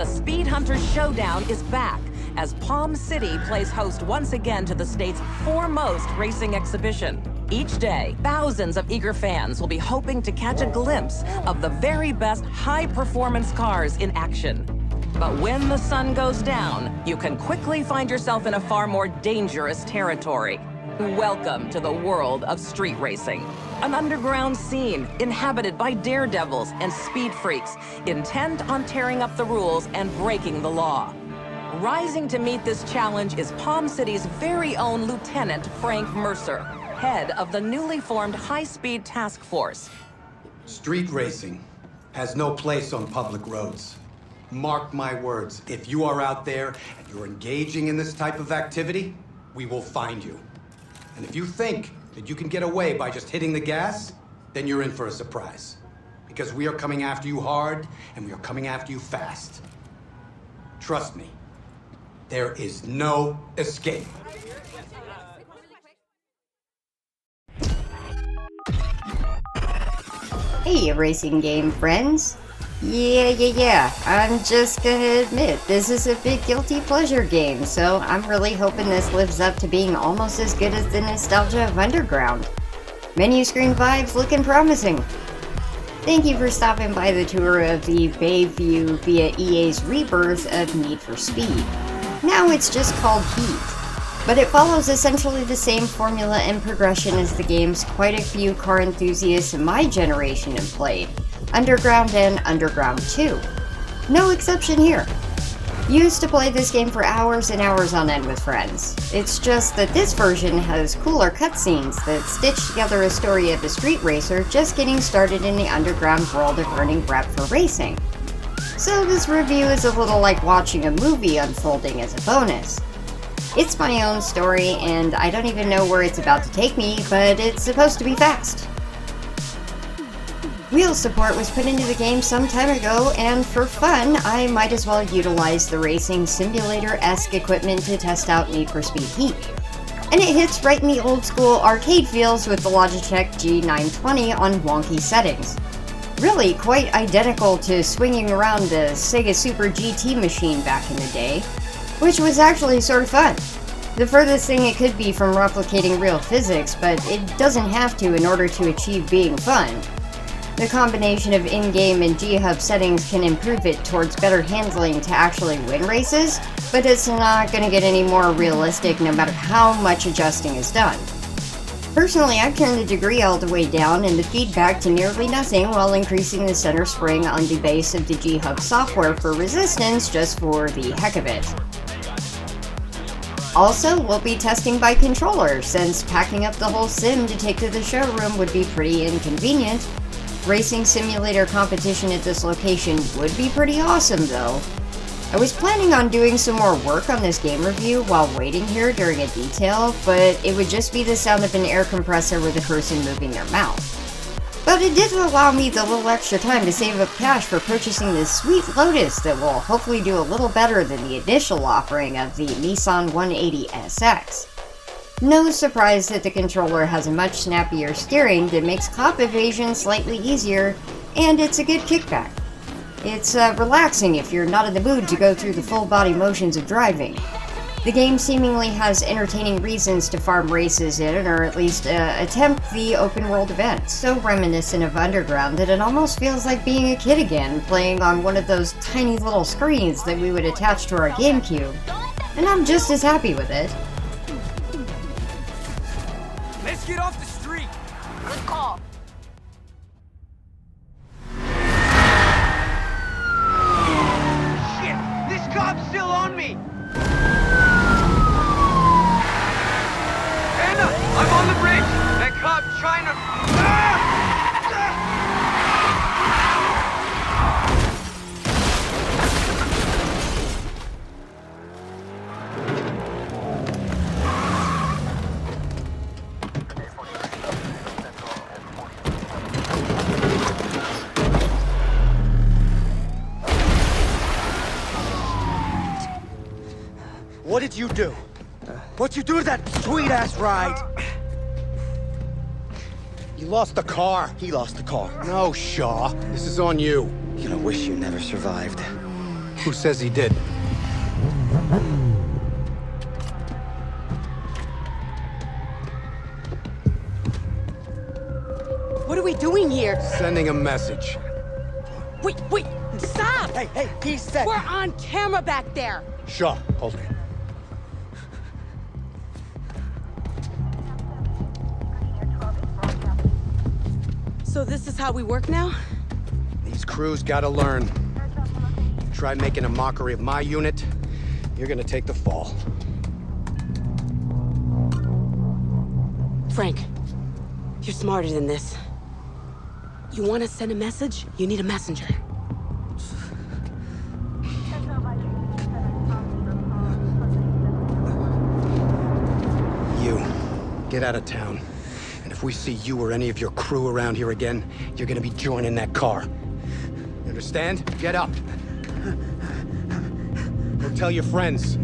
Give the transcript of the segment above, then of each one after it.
The Speed Hunters Showdown is back as Palm City plays host once again to the state's foremost racing exhibition. Each day, thousands of eager fans will be hoping to catch a glimpse of the very best high-performance cars in action. But when the sun goes down, you can quickly find yourself in a far more dangerous territory. Welcome to the world of street racing. An underground scene inhabited by daredevils and speed freaks intent on tearing up the rules and breaking the law. Rising to meet this challenge is Palm City's very own Lieutenant Frank Mercer, head of the newly formed high-speed task force. Street racing has no place on public roads. Mark my words, if you are out there and you're engaging in this type of activity, we will find you. And if you think that you can get away by just hitting the gas, then you're in for a surprise. Because we are coming after you hard, and we are coming after you fast. Trust me, there is no escape. Hey, racing game friends. Yeah. I'm just gonna admit, this is a big guilty pleasure game, so I'm really hoping this lives up to being almost as good as the nostalgia of Underground. Menu screen vibes looking promising. Thank you for stopping by the tour of the Bayview via EA's rebirth of Need for Speed. Now it's just called Heat, but it follows essentially the same formula and progression as the games quite a few car enthusiasts in my generation have played, Underground and Underground 2. No exception here. Used to play this game for hours and hours on end with friends. It's just that this version has cooler cutscenes that stitch together a story of a street racer just getting started in the underground world of earning rep for racing. So this review is a little like watching a movie unfolding as a bonus. It's my own story, and I don't even know where it's about to take me, but it's supposed to be fast. Wheel support was put into the game some time ago, and for fun, I might as well utilize the racing simulator-esque equipment to test out Need for Speed Heat. And it hits right in the old school arcade feels with the Logitech G920 on wonky settings. Really quite identical to swinging around the Sega Super GT machine back in the day, which was actually sort of fun. The furthest thing it could be from replicating real physics, but it doesn't have to in order to achieve being fun. The combination of in-game and G-Hub settings can improve it towards better handling to actually win races, but it's not going to get any more realistic no matter how much adjusting is done. Personally, I've turned the degree all the way down and the feedback to nearly nothing while increasing the center spring on the base of the G-Hub software for resistance just for the heck of it. Also, we'll be testing by controller, since packing up the whole sim to take to the showroom would be pretty inconvenient. Racing simulator competition at this location would be pretty awesome though. I was planning on doing some more work on this game review while waiting here during a detail, but it would just be the sound of an air compressor with a person moving their mouth. But it did allow me the little extra time to save up cash for purchasing this sweet Lotus that will hopefully do a little better than the initial offering of the Nissan 180 SX. No surprise that the controller has a much snappier steering that makes cop evasion slightly easier, and it's a good kickback. It's relaxing if you're not in the mood to go through the full body motions of driving. The game seemingly has entertaining reasons to farm races in, or at least attempt the open world events, so reminiscent of Underground that it almost feels like being a kid again, playing on one of those tiny little screens that we would attach to our GameCube. And I'm just as happy with it. Let's get off the street! Good call. Shit! This cop's still on me! Anna! I'm on the bridge! That cop's trying to... Ah! What did you do? What'd you do to that sweet-ass ride? You lost the car. He lost the car. No, Shaw. This is on you. You're gonna wish you never survived. Who says he did? What are we doing here? Sending a message. Wait, stop! Hey, he said... We're on camera back there. Shaw, hold it. So this is how we work now? These crews gotta learn. Try making a mockery of my unit, you're gonna take the fall. Frank, you're smarter than this. You want to send a message? You need a messenger. You, get out of town. And if we see you or any of your crew around here again, you're gonna be joining that car. You understand? Get up. Go tell your friends.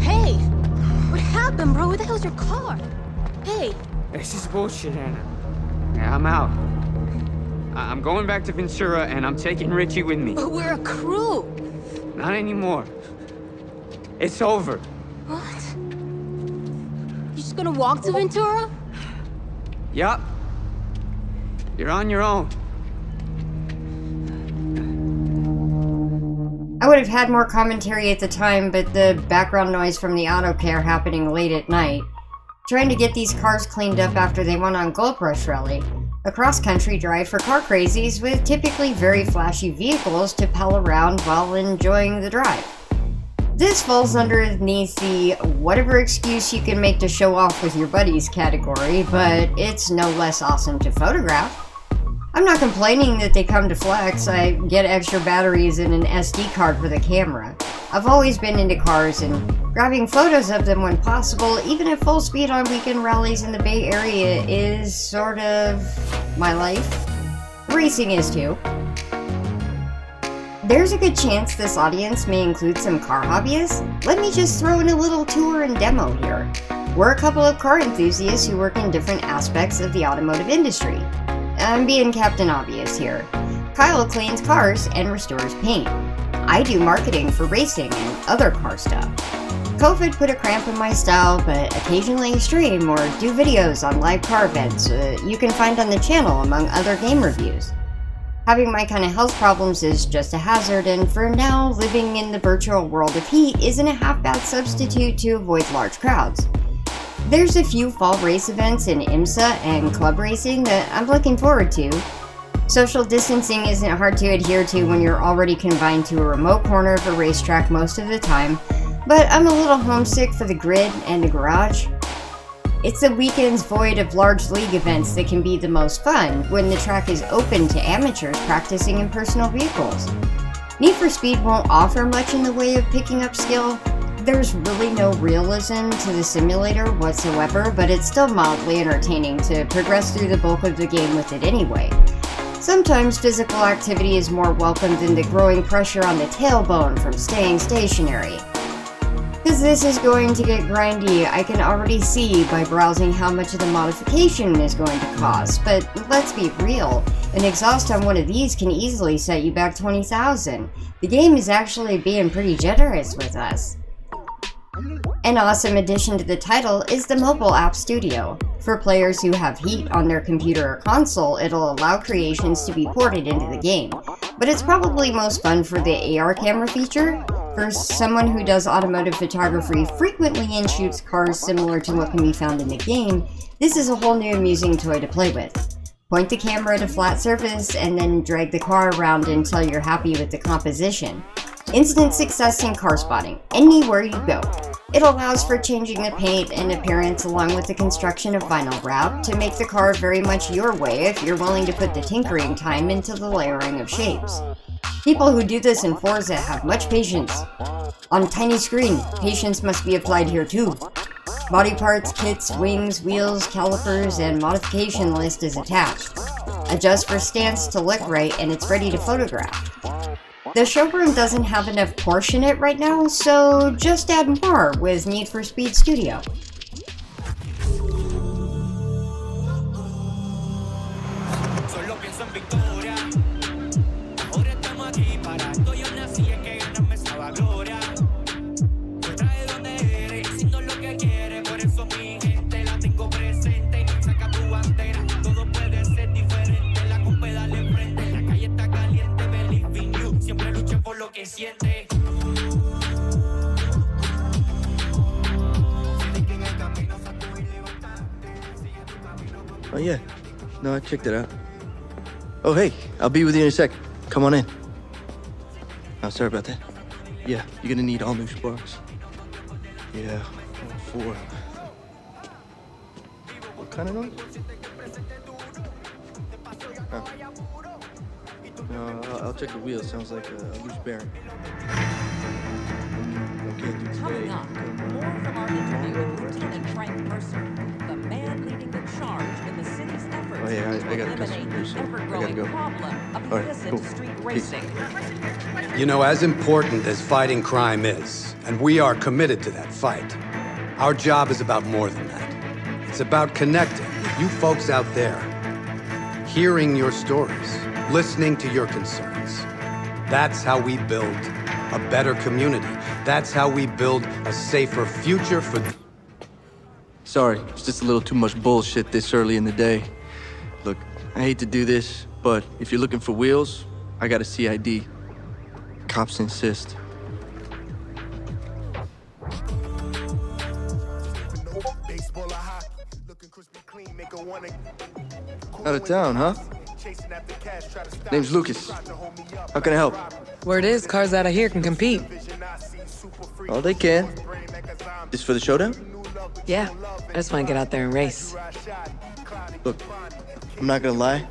Hey! What happened, bro? Where the hell's your car? Hey! This is bullshit, Anna. Yeah, I'm out. I'm going back to Ventura, and I'm taking Richie with me. But we're a crew! Not anymore. It's over. What? You just gonna walk to Ventura? Yup. You're on your own. I would have had more commentary at the time, but the background noise from the auto care happening late at night. Trying to get these cars cleaned up after they went on Gold Rush Rally. A cross-country drive for car crazies with typically very flashy vehicles to pal around while enjoying the drive. This falls underneath the whatever excuse you can make to show off with your buddies category, but it's no less awesome to photograph. I'm not complaining that they come to flex. I get extra batteries and an SD card for the camera. I've always been into cars, and grabbing photos of them when possible, even at full speed on weekend rallies in the Bay Area, is sort of my life. Racing is too. There's a good chance this audience may include some car hobbyists. Let me just throw in a little tour and demo here. We're a couple of car enthusiasts who work in different aspects of the automotive industry. I'm being Captain Obvious here. Kyle cleans cars and restores paint. I do marketing for racing and other car stuff. COVID put a cramp in my style, but occasionally stream or do videos on live car events you can find on the channel among other game reviews. Having my kind of health problems is just a hazard, and for now, living in the virtual world of heat isn't a half-bad substitute to avoid large crowds. There's a few fall race events in IMSA and club racing that I'm looking forward to. Social distancing isn't hard to adhere to when you're already confined to a remote corner of a racetrack most of the time, but I'm a little homesick for the grid and the garage. It's the weekends void of large league events that can be the most fun when the track is open to amateurs practicing in personal vehicles. Need for Speed won't offer much in the way of picking up skill. There's really no realism to the simulator whatsoever, but it's still mildly entertaining to progress through the bulk of the game with it anyway. Sometimes physical activity is more welcome than the growing pressure on the tailbone from staying stationary. Because this is going to get grindy, I can already see by browsing how much of the modification is going to cost, but let's be real, an exhaust on one of these can easily set you back $20,000. The game is actually being pretty generous with us. An awesome addition to the title is the mobile app studio. For players who have heat on their computer or console, it'll allow creations to be ported into the game. But it's probably most fun for the AR camera feature. For someone who does automotive photography frequently and shoots cars similar to what can be found in the game, this is a whole new amusing toy to play with. Point the camera at a flat surface and then drag the car around until you're happy with the composition. Instant success in car spotting, anywhere you go. It allows for changing the paint and appearance along with the construction of vinyl wrap to make the car very much your way if you're willing to put the tinkering time into the layering of shapes. People who do this in Forza have much patience. On tiny screen, patience must be applied here too. Body parts, kits, wings, wheels, calipers, and modification list is attached. Adjust for stance to look right and it's ready to photograph. The showroom doesn't have enough Porsche in it right now, so just add more with Need for Speed Studio. Oh, yeah. No, I checked it out. Oh, hey, I'll be with you in a sec. Come on in. Oh, sorry about that. Yeah, you're gonna need all new sparks. Yeah, all 4. What kind of noise? Oh. No, I'll check the wheel. Sounds like a loose bearing. Okay, do today. Coming up, more from our interview with Lieutenant Frank Mercer, the man leading the charge in the city's efforts Oh, yeah, to I got a customer eliminate here, the so I gotta ever-growing go. problem of All right, illicit cool. street Peace. racing. You know, as important as fighting crime is, and we are committed to that fight, our job is about more than that. It's about connecting with you folks out there, hearing your stories, listening to your concerns. That's how we build a better community. That's how we build a safer future for... Sorry, it's just a little too much bullshit this early in the day. Look, I hate to do this, but if you're looking for wheels, I got a CID. Cops insist. Out of town, huh? Name's Lucas. How can I help? Word is, cars out of here can compete. Oh, they can. This for the showdown? Yeah, I just want to get out there and race. Look, I'm not gonna lie.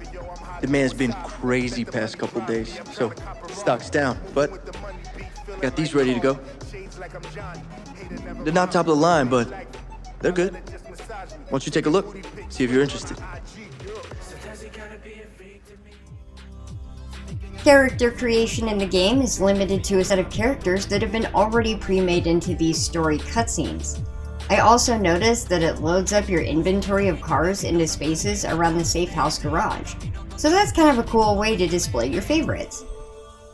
The man's been crazy past couple days, so stock's down. But got these ready to go. They're not top of the line, but they're good. Why don't you take a look, see if you're interested. Character creation in the game is limited to a set of characters that have been already pre-made into these story cutscenes. I also noticed that it loads up your inventory of cars into spaces around the safe house garage, so that's kind of a cool way to display your favorites.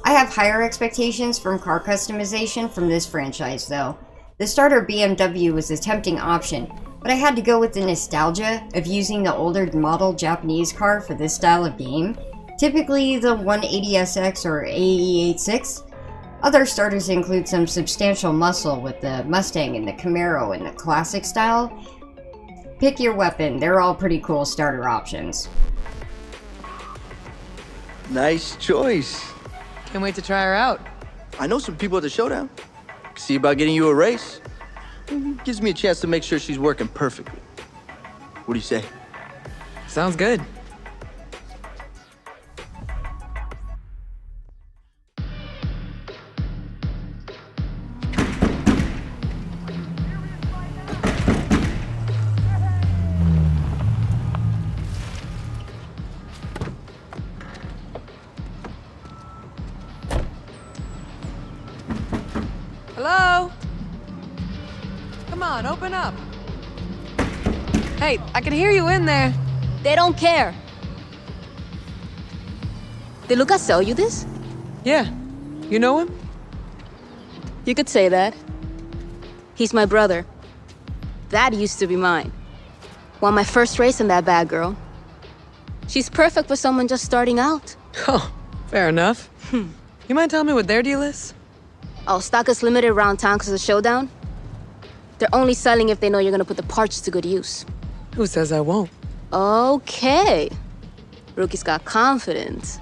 I have higher expectations from car customization from this franchise though. The starter BMW was a tempting option, but I had to go with the nostalgia of using the older model Japanese car for this style of game, typically the 180SX or AE86. Other starters include some substantial muscle with the Mustang and the Camaro in the classic style. Pick your weapon, they're all pretty cool starter options. Nice choice. Can't wait to try her out. I know some people at the showdown. See about getting you a race. Gives me a chance to make sure she's working perfectly. What do you say? Sounds good. Hello? Come on, open up. Hey, I can hear you in there. They don't care. Did Lucas sell you this? Yeah. You know him? You could say that. He's my brother. That used to be mine. Won my first race in that bad girl. She's perfect for someone just starting out. Oh, fair enough. You mind telling me what their deal is? Oh, stock is limited around town because of the showdown. They're only selling if they know you're gonna put the parts to good use. Who says I won't? Okay. Rookie's got confidence.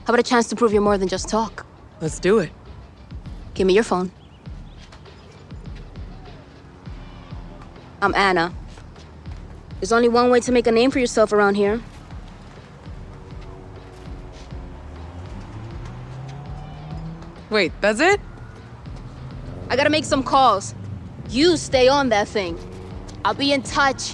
How about a chance to prove you're more than just talk? Let's do it. Give me your phone. I'm Anna. There's only one way to make a name for yourself around here. Wait, that's it? I gotta make some calls. You stay on that thing. I'll be in touch.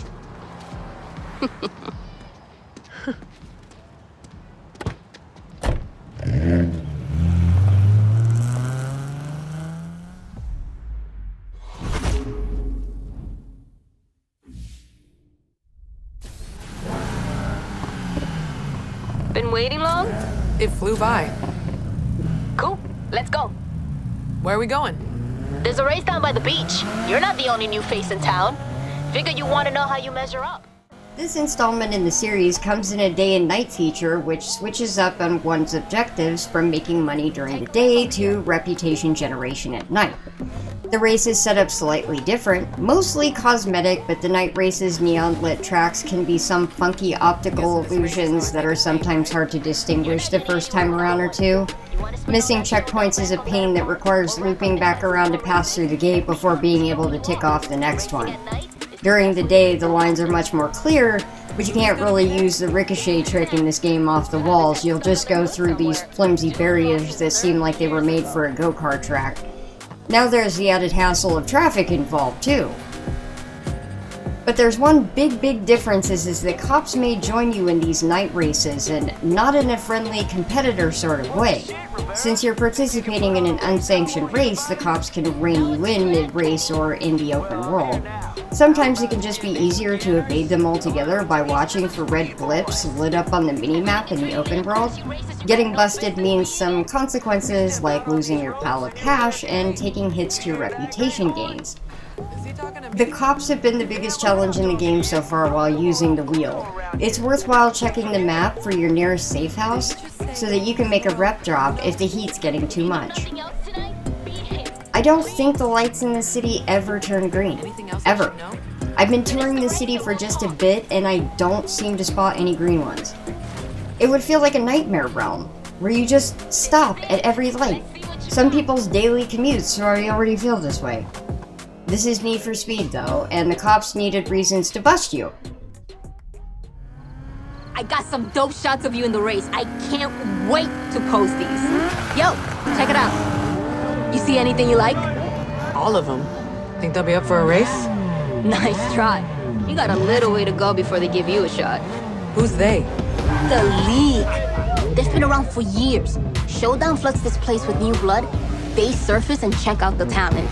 Been waiting long? It flew by. Cool. Let's go. Where are we going? There's a race down by the beach. You're not the only new face in town. Figure you want to know how you measure up. This installment in the series comes in a day and night feature, which switches up on one's objectives from making money during the day to reputation generation at night. The race is set up slightly different, mostly cosmetic, but the night race's neon-lit tracks can be some funky optical illusions that are sometimes hard to distinguish the first time around or two. Missing checkpoints is a pain that requires looping back around to pass through the gate before being able to tick off the next one. During the day, the lines are much more clear, but you can't really use the ricochet trick in this game off the walls. You'll just go through these flimsy barriers that seem like they were made for a go-kart track. Now there's the added hassle of traffic involved too. But there's one big difference is that cops may join you in these night races, and not in a friendly competitor sort of way. Since you're participating in an unsanctioned race, the cops can rein you in mid-race or in the open world. Sometimes it can just be easier to evade them altogether by watching for red blips lit up on the minimap in the open world. Getting busted means some consequences like losing your pile of cash and taking hits to your reputation gains. The cops have been the biggest challenge in the game so far while using the wheel. It's worthwhile checking the map for your nearest safe house so that you can make a rep drop if the heat's getting too much. I don't think the lights in the city ever turn green. Ever. I've been touring the city for just a bit and I don't seem to spot any green ones. It would feel like a nightmare realm, where you just stop at every light. Some people's daily commutes already feel this way. This is Need for Speed though, and the cops needed reasons to bust you. I got some dope shots of you in the race. I can't wait to post these. Yo, check it out. You see anything you like? All of them. Think they'll be up for a race? Nice try. You got a little way to go before they give you a shot. Who's they? The League. They've been around for years. Showdown floods this place with new blood. They surface and check out the talent.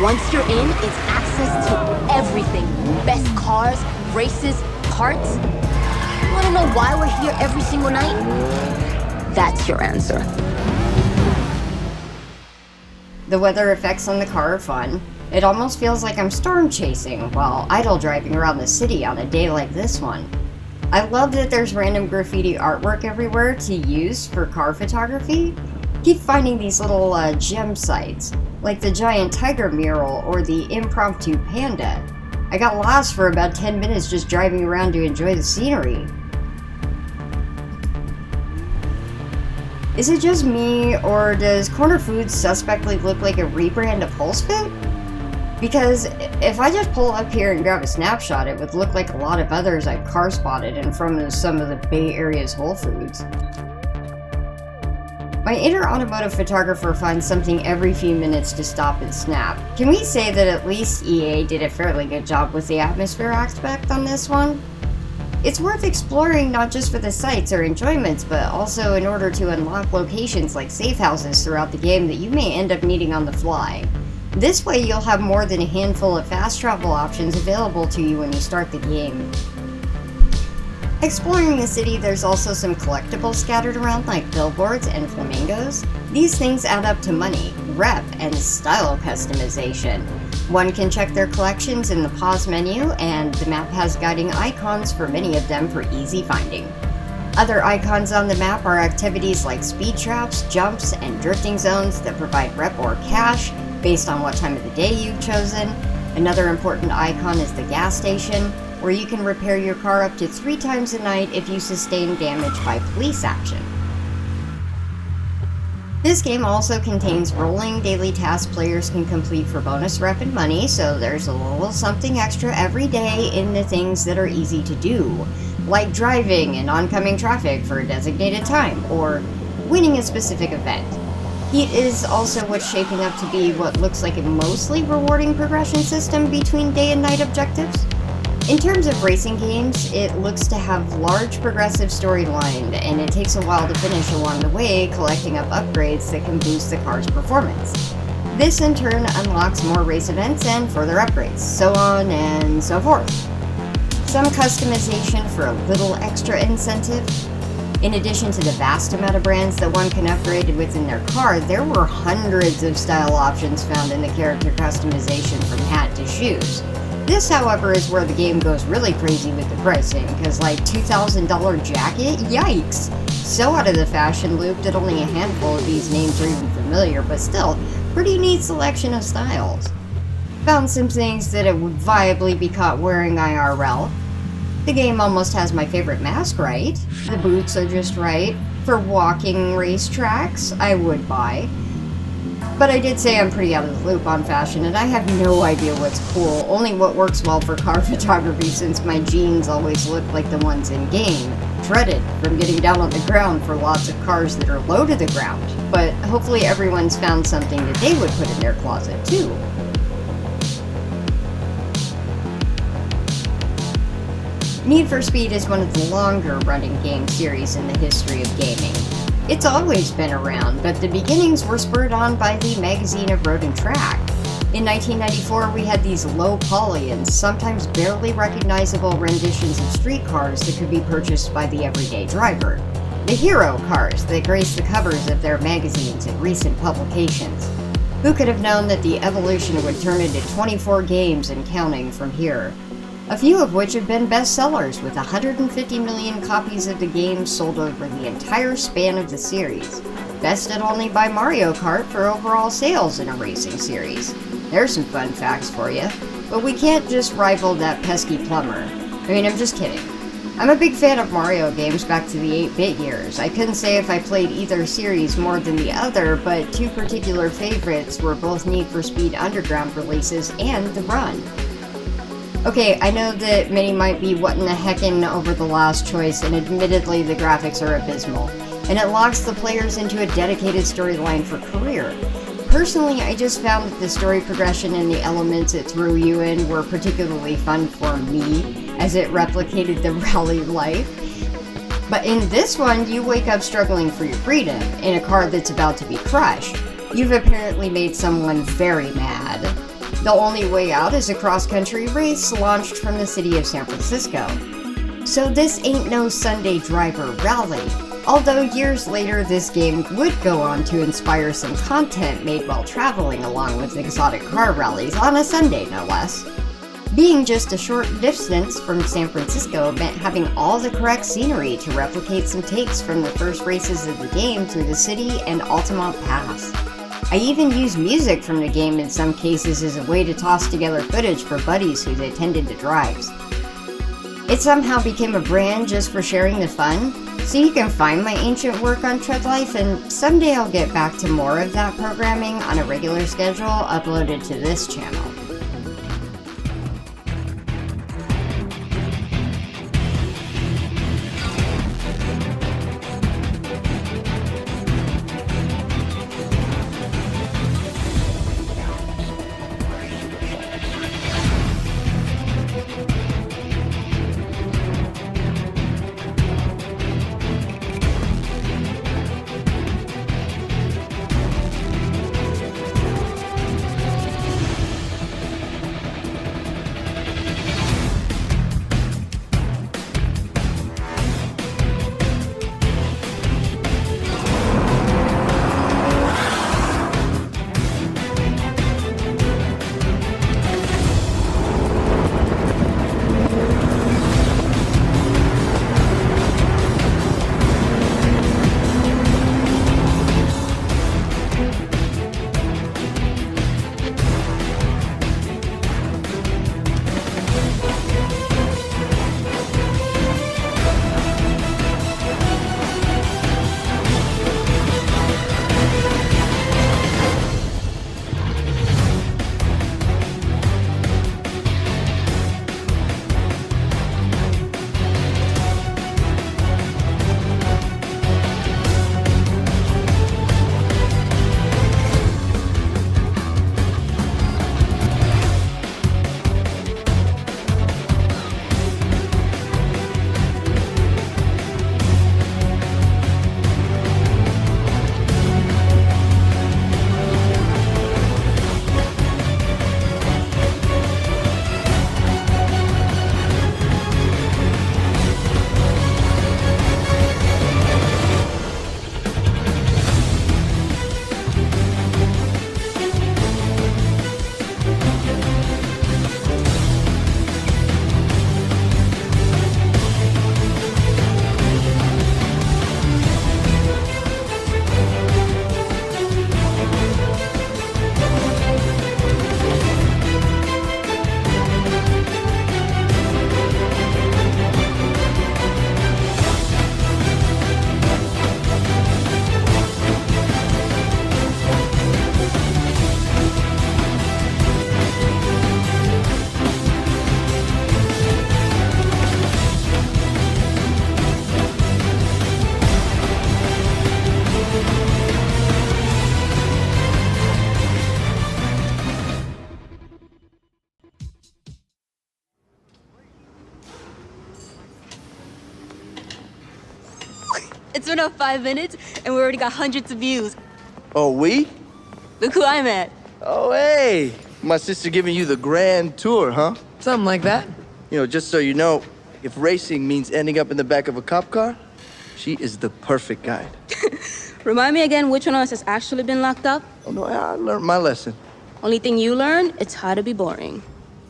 Once you're in, it's access to everything. Best cars, races, parts. You wanna know why we're here every single night? That's your answer. The weather effects on the car are fun. It almost feels like I'm storm chasing while idle driving around the city on a day like this one. I love that there's random graffiti artwork everywhere to use for car photography. Keep finding these little gem sites, like the giant tiger mural or the impromptu panda. I got lost for about 10 minutes just driving around to enjoy the scenery. Is it just me, or does Corner Foods suspectly look like a rebrand of PulseFit? Because if I just pull up here and grab a snapshot, it would look like a lot of others I've car spotted in front of some of the Bay Area's Whole Foods. My inner automotive photographer finds something every few minutes to stop and snap. Can we say that at least EA did a fairly good job with the atmosphere aspect on this one? It's worth exploring not just for the sights or enjoyments, but also in order to unlock locations like safe houses throughout the game that you may end up needing on the fly. This way you'll have more than a handful of fast travel options available to you when you start the game. Exploring the city, there's also some collectibles scattered around like billboards and flamingos. These things add up to money, rep, and style customization. One can check their collections in the pause menu, and the map has guiding icons for many of them for easy finding. Other icons on the map are activities like speed traps, jumps, and drifting zones that provide rep or cash based on what time of the day you've chosen. Another important icon is the gas station, where you can repair your car up to 3 times a night if you sustain damage by police action. This game also contains rolling daily tasks players can complete for bonus rep and money, so there's a little something extra every day in the things that are easy to do, like driving in oncoming traffic for a designated time, or winning a specific event. Heat is also what's shaping up to be what looks like a mostly rewarding progression system between day and night objectives. In terms of racing games, it looks to have large progressive storyline, and it takes a while to finish along the way, collecting up upgrades that can boost the car's performance. This in turn unlocks more race events and further upgrades, so on and so forth. Some customization for a little extra incentive. In addition to the vast amount of brands that one can upgrade within their car, there were hundreds of style options found in the character customization from hat to shoes. This, however, is where the game goes really crazy with the pricing, because like $2,000 jacket? Yikes! So out of the fashion loop that only a handful of these names are even familiar, but still, pretty neat selection of styles. Found some things that it would viably be caught wearing IRL. The game almost has my favorite mask right. The boots are just right. For walking racetracks, I would buy. But I did say I'm pretty out of the loop on fashion, and I have no idea what's cool, only what works well for car photography since my jeans always look like the ones in-game, shredded from getting down on the ground for lots of cars that are low to the ground. But hopefully everyone's found something that they would put in their closet too. Need for Speed is one of the longer-running game series in the history of gaming. It's always been around, but the beginnings were spurred on by the magazine of Road and Track. In 1994, we had these low-poly and sometimes barely recognizable renditions of street cars that could be purchased by the everyday driver. The hero cars that graced the covers of their magazines in recent publications. Who could have known that the evolution would turn into 24 games and counting from here? A few of which have been bestsellers, with 150 million copies of the game sold over the entire span of the series, bested only by Mario Kart for overall sales in a racing series. There's some fun facts for you, but we can't just rival that pesky plumber. I mean, I'm just kidding. I'm a big fan of Mario games back to the 8-bit years. I couldn't say if I played either series more than the other, but two particular favorites were both Need for Speed Underground releases and The Run. Okay, I know that many might be what in the heckin' over the last choice, and admittedly the graphics are abysmal, and it locks the players into a dedicated storyline for career. Personally, I just found that the story progression and the elements it threw you in were particularly fun for me, as it replicated the rally life. But in this one, you wake up struggling for your freedom, in a car that's about to be crushed. You've apparently made someone very mad. The only way out is a cross-country race launched from the city of San Francisco. So this ain't no Sunday driver rally, although years later this game would go on to inspire some content made while traveling along with exotic car rallies on a Sunday no less. Being just a short distance from San Francisco meant having all the correct scenery to replicate some takes from the first races of the game through the city and Altamont Pass. I even used music from the game in some cases as a way to toss together footage for buddies who attended the drives. It somehow became a brand just for sharing the fun, so you can find my ancient work on TREADLYFE, and someday I'll get back to more of that programming on a regular schedule uploaded to this channel. been up 5 minutes, and we already got hundreds of views. Oh, we? Look who I'm at. Oh, hey. My sister giving you the grand tour, huh? Something like that. You know, just so you know, if racing means ending up in the back of a cop car, she is the perfect guide. Remind me again which one of us has actually been locked up? Oh, no, I learned my lesson. Only thing you learn, it's how to be boring.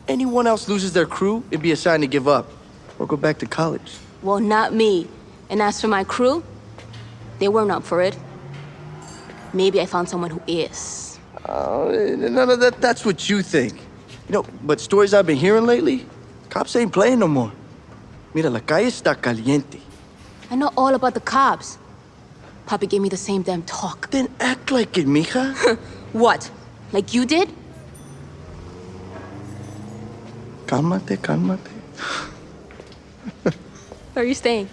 Anyone else loses their crew, it'd be a sign to give up or go back to college. Well, not me. And as for my crew, they weren't up for it. Maybe I found someone who is. Oh, none of that, that's what you think. You know, but stories I've been hearing lately, cops ain't playing no more. Mira, la calle está caliente. I know all about the cops. Papi gave me the same damn talk. Then act like it, mija. What? Like you did? Cálmate, cálmate. Where are you staying?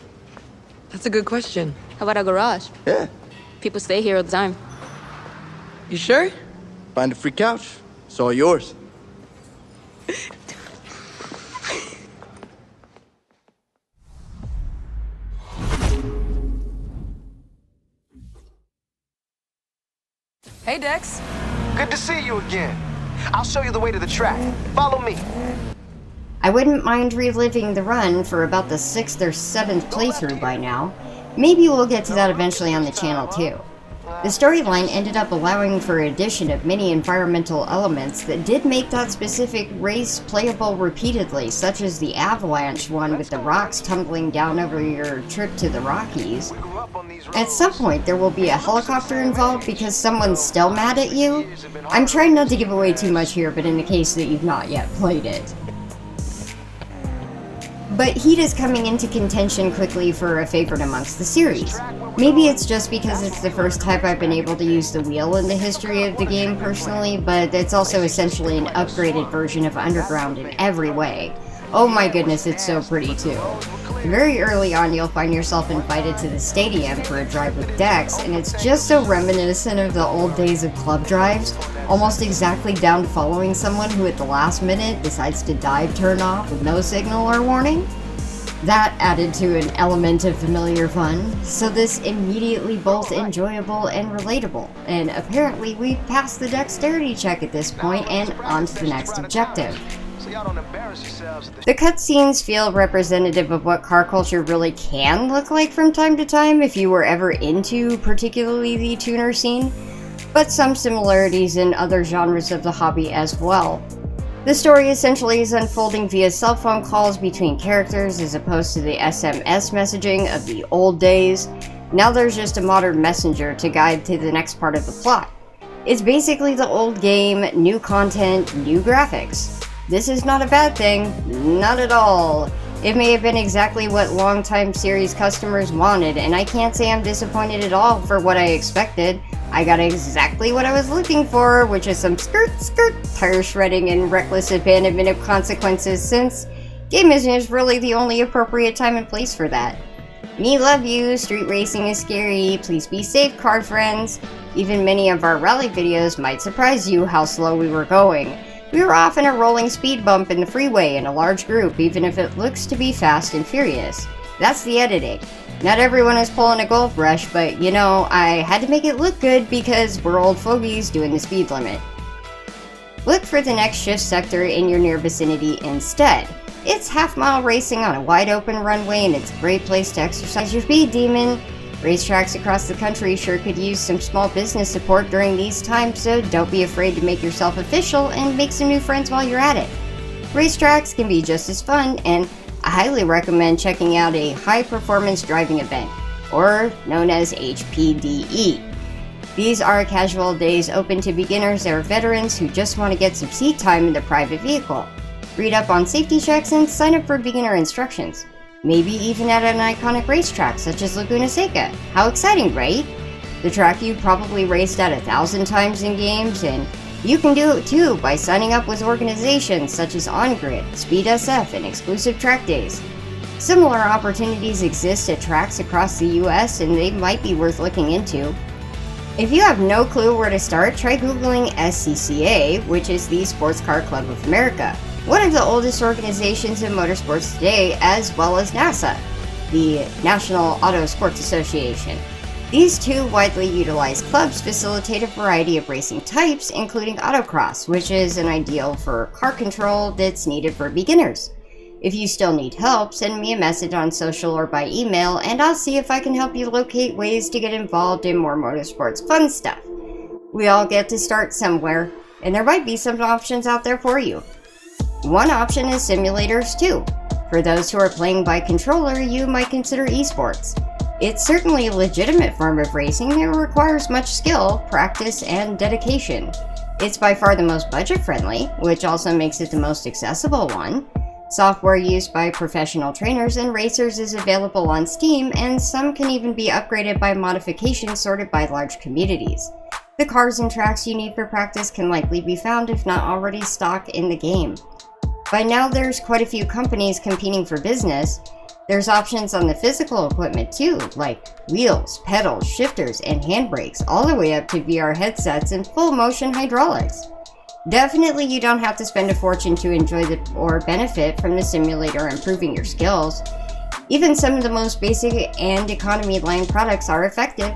That's a good question. How about a garage? Yeah, People stay here all the time. You sure? find a free couch. It's all yours. Hey, Dex. Good to see you again. I'll show you the way to the track. Follow me. I wouldn't mind reliving the run for about the 6th or 7th playthrough by now. Maybe we'll get to that eventually on the channel too. The storyline ended up allowing for addition of many environmental elements that did make that specific race playable repeatedly, such as the avalanche one with the rocks tumbling down over your trip to the Rockies. At some point there will be a helicopter involved because someone's still mad at you. I'm trying not to give away too much here, but in the case that you've not yet played it. But Heat is coming into contention quickly for a favorite amongst the series. Maybe it's just because it's the first time I've been able to use the wheel in the history of the game personally, but it's also essentially an upgraded version of Underground in every way. Oh my goodness, it's so pretty too. Very early on you'll find yourself invited to the stadium for a drive with Dex, and it's just so reminiscent of the old days of club drives, almost exactly down to following someone who at the last minute decides to dive turn off with no signal or warning. That added to an element of familiar fun, so this immediately both enjoyable and relatable, and apparently we've passed the dexterity check at this point and on to the next objective. The cutscenes feel representative of what car culture really can look like from time to time if you were ever into particularly the tuner scene, but some similarities in other genres of the hobby as well. The story essentially is unfolding via cell phone calls between characters as opposed to the SMS messaging of the old days. Now there's just a modern messenger to guide to the next part of the plot. It's basically the old game, new content, new graphics. This is not a bad thing, not at all. It may have been exactly what longtime series customers wanted, and I can't say I'm disappointed at all for what I expected. I got exactly what I was looking for, which is some skirt, tire shredding, and reckless abandonment of consequences, since game is really the only appropriate time and place for that. Me love you, street racing is scary, please be safe, car friends. Even many of our rally videos might surprise you how slow we were going. We were off in a rolling speed bump in the freeway in a large group, even if it looks to be fast and furious. That's the editing. Not everyone is pulling a gold rush, but you know, I had to make it look good because we're old fogies doing the speed limit. Look for the next shift sector in your near vicinity instead. It's half-mile racing on a wide open runway and it's a great place to exercise your speed demon. Racetracks across the country sure could use some small business support during these times, so don't be afraid to make yourself official and make some new friends while you're at it. Racetracks can be just as fun, and I highly recommend checking out a high-performance driving event, or known as HPDE. These are casual days open to beginners or veterans who just want to get some seat time in their private vehicle. Read up on safety checks and sign up for beginner instructions. Maybe even at an iconic racetrack such as Laguna Seca. How exciting, right? The track you probably raced at 1,000 times in games, and you can do it too by signing up with organizations such as OnGrid, Speed SF, and exclusive track days. Similar opportunities exist at tracks across the US, and they might be worth looking into. If you have no clue where to start, try Googling SCCA, which is the Sports Car Club of America, one of the oldest organizations in motorsports today, as well as NASA. the National Auto Sports Association. These two widely utilized clubs facilitate a variety of racing types, including autocross, which is an ideal for car control that's needed for beginners. If you still need help, send me a message on social or by email, and I'll see if I can help you locate ways to get involved in more motorsports fun stuff. We all get to start somewhere, and there might be some options out there for you. One option is simulators too. For those who are playing by controller, you might consider eSports. It's certainly a legitimate form of racing that requires much skill, practice, and dedication. It's by far the most budget-friendly, which also makes it the most accessible one. Software used by professional trainers and racers is available on Steam, and some can even be upgraded by modifications sorted by large communities. The cars and tracks you need for practice can likely be found, if not already stock, in the game. By now, there's quite a few companies competing for business. There's options on the physical equipment too, like wheels, pedals, shifters, and handbrakes, all the way up to VR headsets and full motion hydraulics. Definitely you don't have to spend a fortune to enjoy or benefit from the simulator improving your skills. Even some of the most basic and economy line products are effective.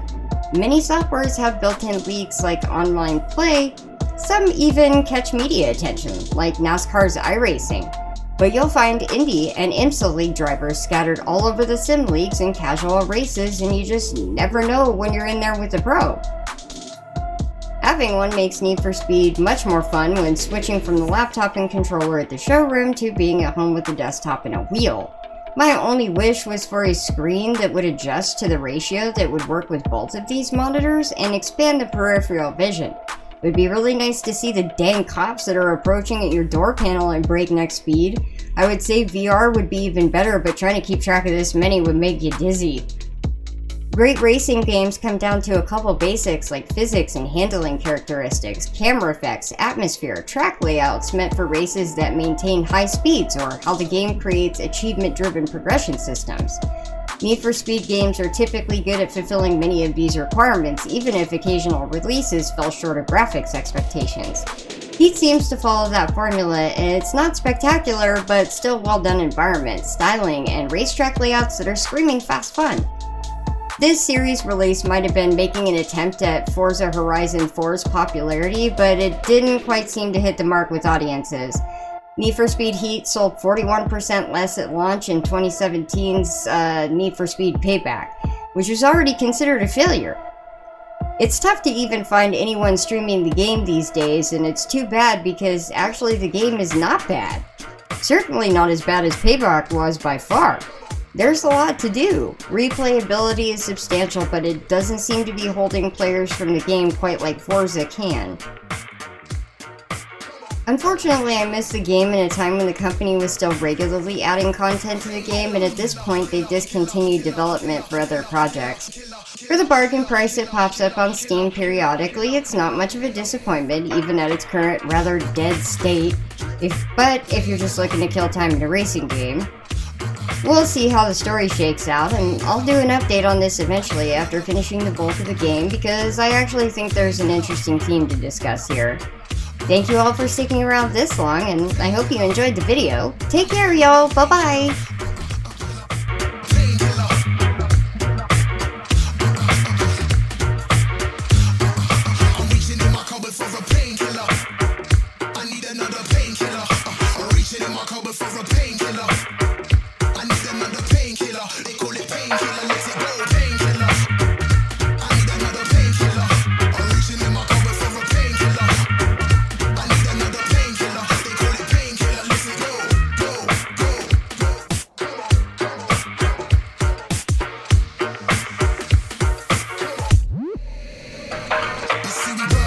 Many softwares have built-in leagues like online play. Some even catch media attention, like NASCAR's iRacing. But you'll find Indy and IMSA league drivers scattered all over the sim leagues and casual races, and you just never know when you're in there with a pro. Having one makes Need for Speed much more fun when switching from the laptop and controller at the showroom to being at home with a desktop and a wheel. My only wish was for a screen that would adjust to the ratio that would work with both of these monitors and expand the peripheral vision. It would be really nice to see the dang cops that are approaching at your door panel at breakneck speed. I would say VR would be even better, but trying to keep track of this many would make you dizzy. Great racing games come down to a couple basics like physics and handling characteristics, camera effects, atmosphere, track layouts meant for races that maintain high speeds, or how the game creates achievement-driven progression systems. Need for Speed games are typically good at fulfilling many of these requirements, even if occasional releases fell short of graphics expectations. Heat seems to follow that formula, and it's not spectacular, but still well-done environment, styling, and racetrack layouts that are screaming fast fun. This series release might have been making an attempt at Forza Horizon 4's popularity, but it didn't quite seem to hit the mark with audiences. Need for Speed Heat sold 41% less at launch in 2017's Need for Speed Payback, which was already considered a failure. It's tough to even find anyone streaming the game these days, and it's too bad because actually the game is not bad. Certainly not as bad as Payback was by far. There's a lot to do. Replayability is substantial, but it doesn't seem to be holding players from the game quite like Forza can. Unfortunately, I missed the game in a time when the company was still regularly adding content to the game, and at this point they've discontinued development for other projects. For the bargain price it pops up on Steam periodically, it's not much of a disappointment, even at its current rather dead state, but if you're just looking to kill time in a racing game. We'll see how the story shakes out, and I'll do an update on this eventually after finishing the bulk of the game, because I actually think there's an interesting theme to discuss here. Thank you all for sticking around this long, and I hope you enjoyed the video. Take care, y'all. Bye-bye. See we